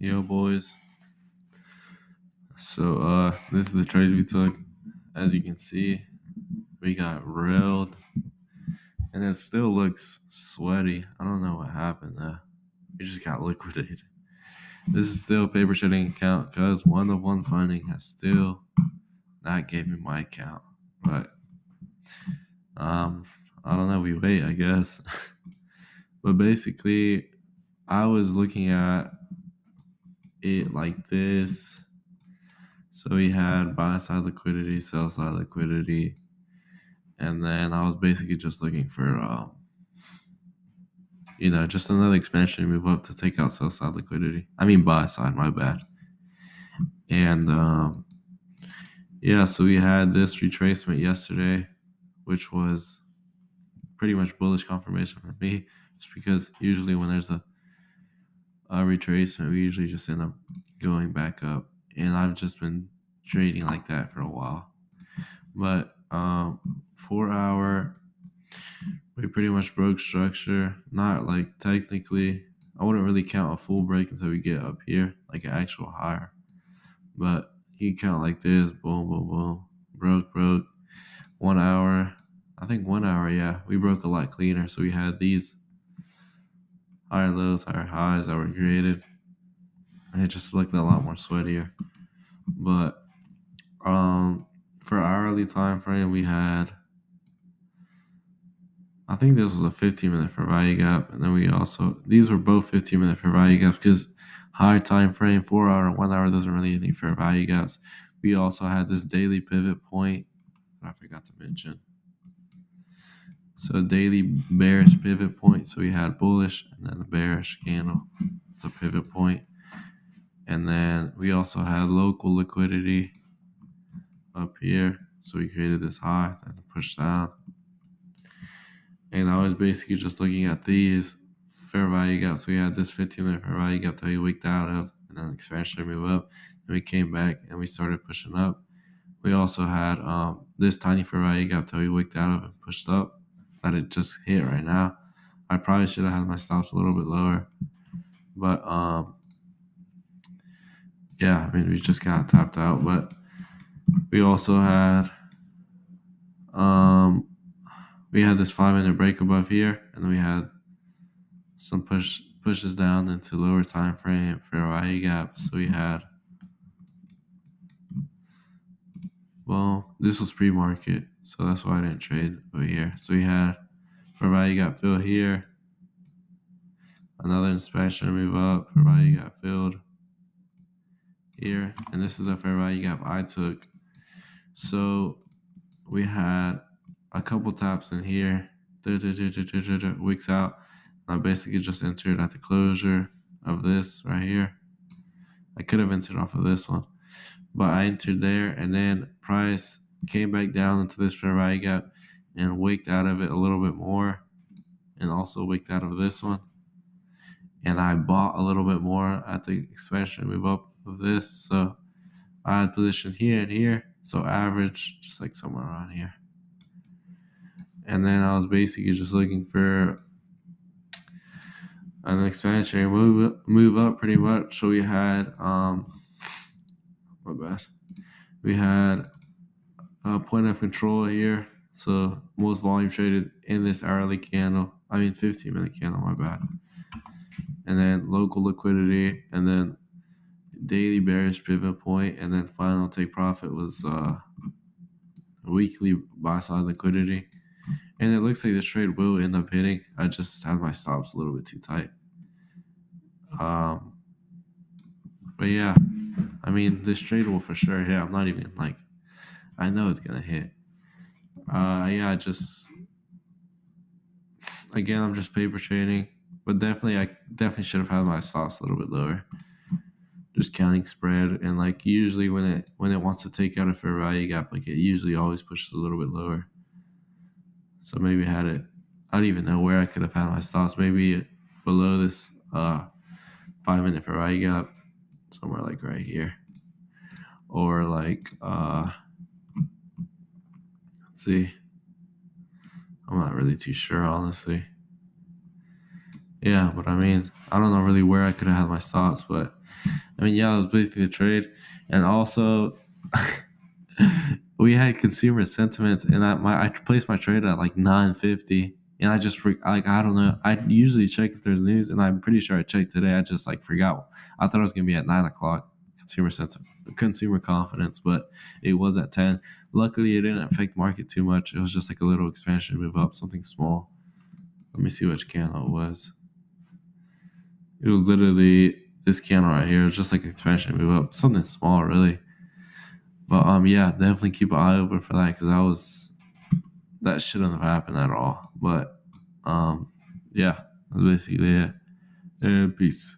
Yo, boys. So, this is the trade we took. As you can see, we got railed, and it still looks sweaty. I don't know what happened there. We just got liquidated. This is still a paper trading account because one of one funding has still not gave me my account. But I don't know. We wait, I guess. But basically, I was looking at it like this. So we had buy side liquidity, sell side liquidity, and then I was basically just looking for, just another expansion move up to take out sell side liquidity. I mean buy side, my bad. And so we had this retracement yesterday, which was pretty much bullish confirmation for me, just because usually when there's a retracement, we usually just end up going back up. And I've just been trading like that for a while. But 4 hour, we pretty much broke structure. Not like technically, I wouldn't really count a full break until we get up here, like an actual higher. But you count like this, boom, boom, boom, broke. 1 hour, I think 1 hour, yeah, we broke a lot cleaner. So we had these higher lows, higher highs that were created. And it just looked a lot more sweatier. But for hourly time frame, we had, I think this was a 15-minute fair value gap, and then these were both 15-minute fair value gaps because high time frame, 4 hour and 1 hour doesn't really any fair value gaps. We also had this daily pivot point that I forgot to mention. So daily bearish pivot point. So we had bullish and then a bearish candle. It's a pivot point. And then we also had local liquidity up here. So we created this high and pushed down. And I was basically just looking at these fair value gaps. We had this 15-minute fair value gap that we wicked out of, and then expansion move up. And we came back and we started pushing up. We also had this tiny fair value gap that we wicked out of and pushed up that it just hit right now. I probably should have had my stops a little bit lower. But we just got tapped out. But we also had we had this 5-minute break above here, and then we had some pushes down into lower time frame fair value gaps. So we had, well, this was pre-market, so that's why I didn't trade over here. So we had fair value gap fill here, another inspection move up, fair value gap filled here, and this is the fair value gap I took. So we had a couple taps in here, wicks out. I basically just entered at the closure of this right here. I could have entered off of this one, but I entered there, and then price came back down into this fair value gap and wicked out of it a little bit more, and also wicked out of this one. And I bought a little bit more at the expansion move up of this, so I had position here and here, so average just like somewhere around here. And then I was basically just looking for an expansion move up pretty much. So we had we had a point of control here. So most volume traded in this hourly candle. 15-minute candle, my bad. And then local liquidity, and then daily bearish pivot point, and then final take profit was weekly buy side liquidity. And it looks like this trade will end up hitting. I just had my stops a little bit too tight. But yeah, this trade will for sure hit. I'm not even I know it's gonna hit. I'm just paper trading, but I definitely should have had my stops a little bit lower. Just counting spread, and usually when it wants to take out a fair value gap, it usually always pushes a little bit lower. So maybe I don't even know where I could have had my stops. Maybe below this 5-minute fair value gap, somewhere right here, or let's see. I'm not really too sure, honestly. Yeah, but I don't know really where I could have had my stops, but I mean, yeah, it was basically a trade, and also we had consumer sentiments, and I placed my trade at like 950, and I just like I don't know. I usually check if there's news, and I'm pretty sure I checked today. I just like forgot. I thought it was gonna be at 9 o'clock. Consumer sentiment, consumer confidence, but it was at 10. Luckily, it didn't affect market too much. It was just like a little expansion move up, something small. Let me see which candle it was. It was literally this candle right here. It's just like expansion move up, something small, really. But yeah, definitely keep an eye open for that because that shouldn't have happened at all. But yeah, that's basically it. And peace.